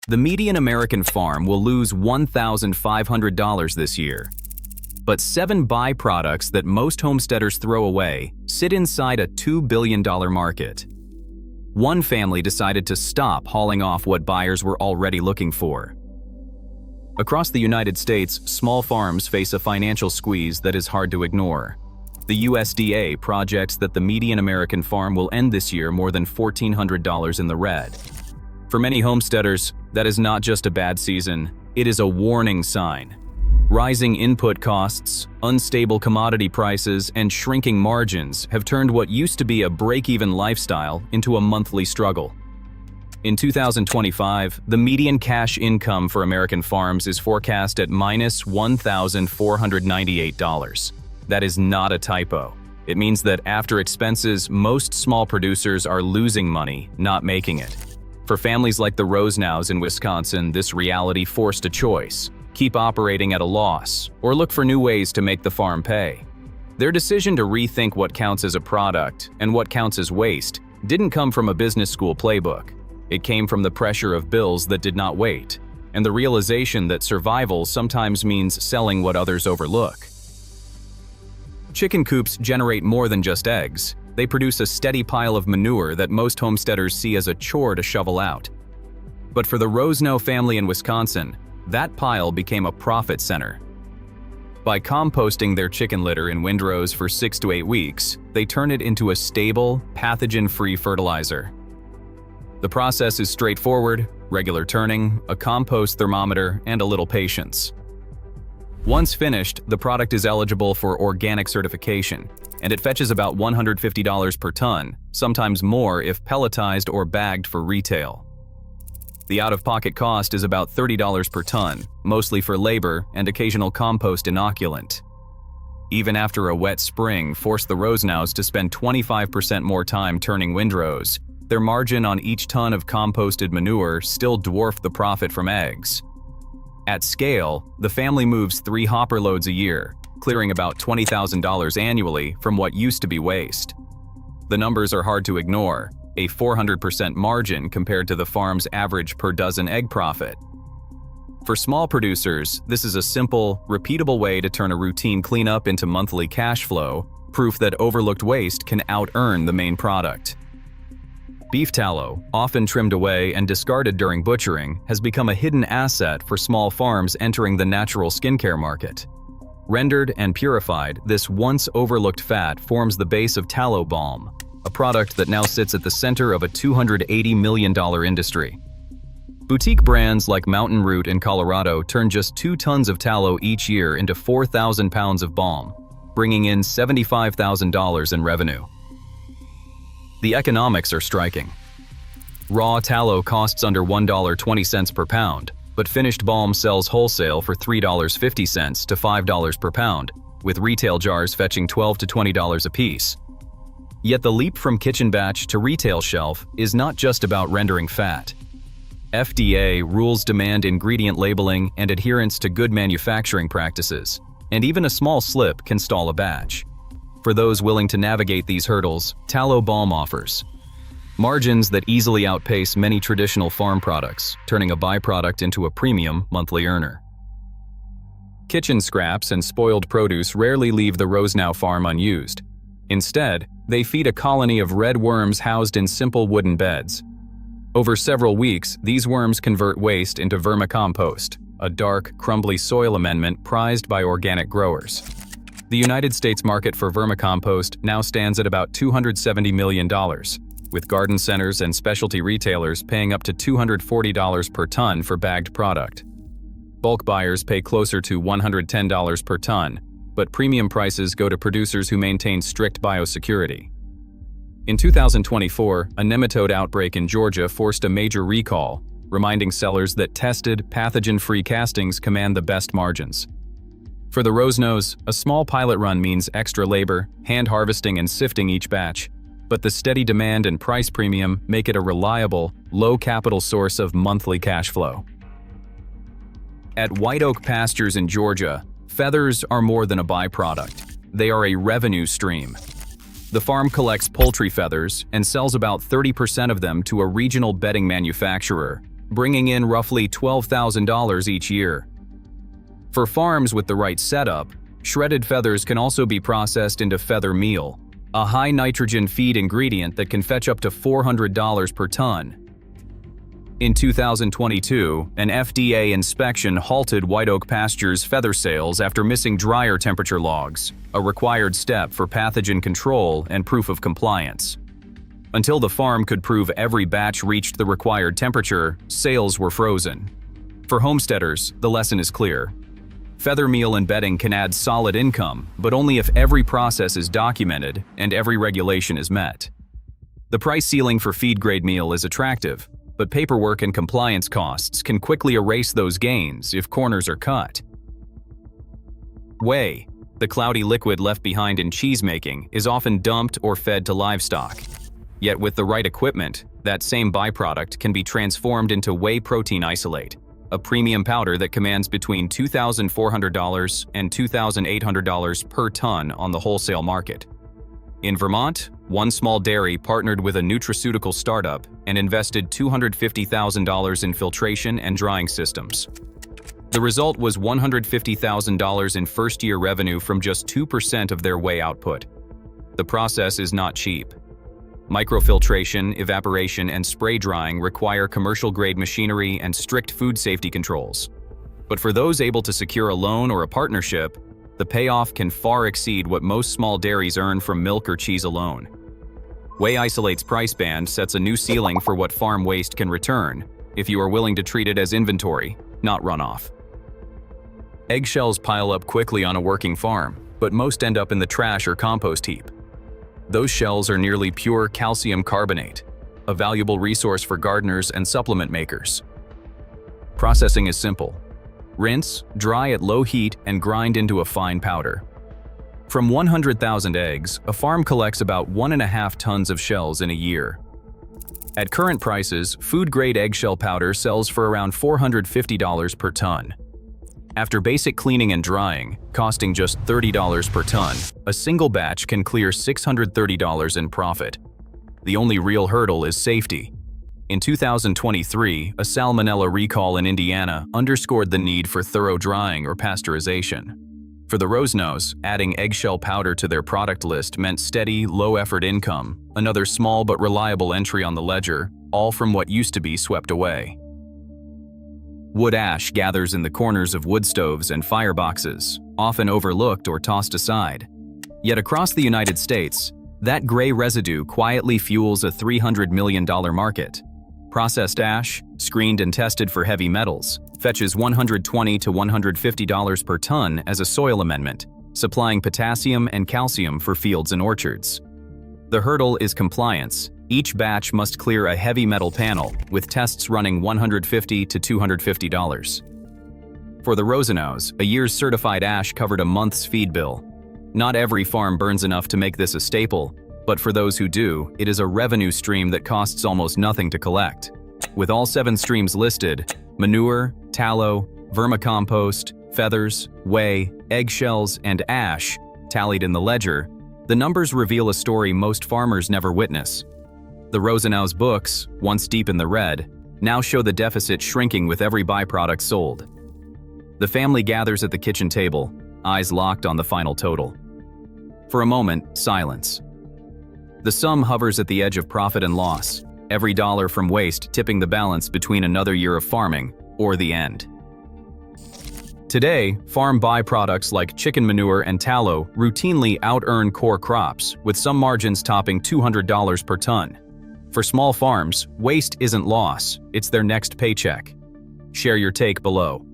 The median American farm will lose $1,500 this year. But 7 byproducts that most homesteaders throw away sit inside a $2 billion market. One family decided to stop hauling off what buyers were already looking for. Across the United States, small farms face a financial squeeze that is hard to ignore. The USDA projects that the median American farm will end this year more than $1,400 in the red. For many homesteaders, that is not just a bad season, it is a warning sign. Rising input costs, unstable commodity prices, and shrinking margins have turned what used to be a break-even lifestyle into a monthly struggle. In 2025, the median cash income for American farms is forecast at minus $1,498. That is not a typo. It means that after expenses, most small producers are losing money, not making it. For families like the Rosenows in Wisconsin, this reality forced a choice: keep operating at a loss, or look for new ways to make the farm pay. Their decision to rethink what counts as a product and what counts as waste didn't come from a business school playbook. It came from the pressure of bills that did not wait, and the realization that survival sometimes means selling what others overlook. Chicken coops generate more than just eggs. They produce a steady pile of manure that most homesteaders see as a chore to shovel out. But for the Rosenow family in Wisconsin, that pile became a profit center. By composting their chicken litter in windrows for 6 to 8 weeks, they turn it into a stable, pathogen-free fertilizer. The process is straightforward: regular turning, a compost thermometer, and a little patience. Once finished, the product is eligible for organic certification, and it fetches about $150 per ton, sometimes more if pelletized or bagged for retail. The out-of-pocket cost is about $30 per ton, mostly for labor and occasional compost inoculant. Even after a wet spring forced the Rosenows to spend 25% more time turning windrows, their margin on each ton of composted manure still dwarfed the profit from eggs. At scale, the family moves 3 hopper loads a year, clearing about $20,000 annually from what used to be waste. The numbers are hard to ignore: a 400% margin compared to the farm's average per dozen egg profit. For small producers, this is a simple, repeatable way to turn a routine cleanup into monthly cash flow, proof that overlooked waste can out-earn the main product. Beef tallow, often trimmed away and discarded during butchering, has become a hidden asset for small farms entering the natural skincare market. Rendered and purified, this once overlooked fat forms the base of tallow balm, a product that now sits at the center of a $280 million industry. Boutique brands like Mountain Root in Colorado turn just 2 tons of tallow each year into 4,000 pounds of balm, bringing in $75,000 in revenue. The economics are striking. Raw tallow costs under $1.20 per pound, but finished balm sells wholesale for $3.50 to $5 per pound, with retail jars fetching $12 to $20 a piece. Yet the leap from kitchen batch to retail shelf is not just about rendering fat. FDA rules demand ingredient labeling and adherence to good manufacturing practices, and even a small slip can stall a batch. For those willing to navigate these hurdles, tallow balm offers margins that easily outpace many traditional farm products, turning a byproduct into a premium monthly earner. Kitchen scraps and spoiled produce rarely leave the Rosenow farm unused. Instead, they feed a colony of red worms housed in simple wooden beds. Over several weeks, these worms convert waste into vermicompost, a dark, crumbly soil amendment prized by organic growers. The United States market for vermicompost now stands at about $270 million, with garden centers and specialty retailers paying up to $240 per ton for bagged product. Bulk buyers pay closer to $110 per ton, but premium prices go to producers who maintain strict biosecurity. In 2024, a nematode outbreak in Georgia forced a major recall, reminding sellers that tested, pathogen-free castings command the best margins. For the Rosenows, a small pilot run means extra labor, hand harvesting and sifting each batch, but the steady demand and price premium make it a reliable, low-capital source of monthly cash flow. At White Oak Pastures in Georgia, feathers are more than a byproduct. They are a revenue stream. The farm collects poultry feathers and sells about 30% of them to a regional bedding manufacturer, bringing in roughly $12,000 each year. For farms with the right setup, shredded feathers can also be processed into feather meal, a high-nitrogen feed ingredient that can fetch up to $400 per ton. In 2022, an FDA inspection halted White Oak Pasture's feather sales after missing dryer temperature logs, a required step for pathogen control and proof of compliance. Until the farm could prove every batch reached the required temperature, sales were frozen. For homesteaders, the lesson is clear. Feather meal and bedding can add solid income, but only if every process is documented and every regulation is met. The price ceiling for feed-grade meal is attractive, but paperwork and compliance costs can quickly erase those gains if corners are cut. Whey, the cloudy liquid left behind in cheesemaking, is often dumped or fed to livestock. Yet with the right equipment, that same byproduct can be transformed into whey protein isolate, a premium powder that commands between $2,400 and $2,800 per ton on the wholesale market. In Vermont, one small dairy partnered with a nutraceutical startup and invested $250,000 in filtration and drying systems. The result was $150,000 in first-year revenue from just 2% of their whey output. The process is not cheap. Microfiltration, evaporation, and spray drying require commercial-grade machinery and strict food safety controls. But for those able to secure a loan or a partnership, the payoff can far exceed what most small dairies earn from milk or cheese alone. Whey Isolate's price band sets a new ceiling for what farm waste can return, if you are willing to treat it as inventory, not runoff. Eggshells pile up quickly on a working farm, but most end up in the trash or compost heap. Those shells are nearly pure calcium carbonate, a valuable resource for gardeners and supplement makers. Processing is simple. Rinse, dry at low heat, and grind into a fine powder. From 100,000 eggs, a farm collects about 1.5 tons of shells in a year. At current prices, food-grade eggshell powder sells for around $450 per ton. After basic cleaning and drying, costing just $30 per ton, a single batch can clear $630 in profit. The only real hurdle is safety. In 2023, a salmonella recall in Indiana underscored the need for thorough drying or pasteurization. For the Rosenose, adding eggshell powder to their product list meant steady, low-effort income, another small but reliable entry on the ledger, all from what used to be swept away. Wood ash gathers in the corners of wood stoves and fireboxes, often overlooked or tossed aside. Yet across the United States, that gray residue quietly fuels a $300 million market. Processed ash, screened and tested for heavy metals, fetches $120 to $150 per ton as a soil amendment, supplying potassium and calcium for fields and orchards. The hurdle is compliance. Each batch must clear a heavy metal panel, with tests running $150 to $250. For the Rosenose, a year's certified ash covered a month's feed bill. Not every farm burns enough to make this a staple, but for those who do, it is a revenue stream that costs almost nothing to collect. With all 7 streams listed, manure, tallow, vermicompost, feathers, whey, eggshells, and ash, tallied in the ledger, the numbers reveal a story most farmers never witness. The Rosenau's books, once deep in the red, now show the deficit shrinking with every byproduct sold. The family gathers at the kitchen table, eyes locked on the final total. For a moment, silence. The sum hovers at the edge of profit and loss, every dollar from waste tipping the balance between another year of farming or the end. Today, farm byproducts like chicken manure and tallow routinely out-earn core crops, with some margins topping $200 per ton. For small farms, waste isn't loss, it's their next paycheck. Share your take below.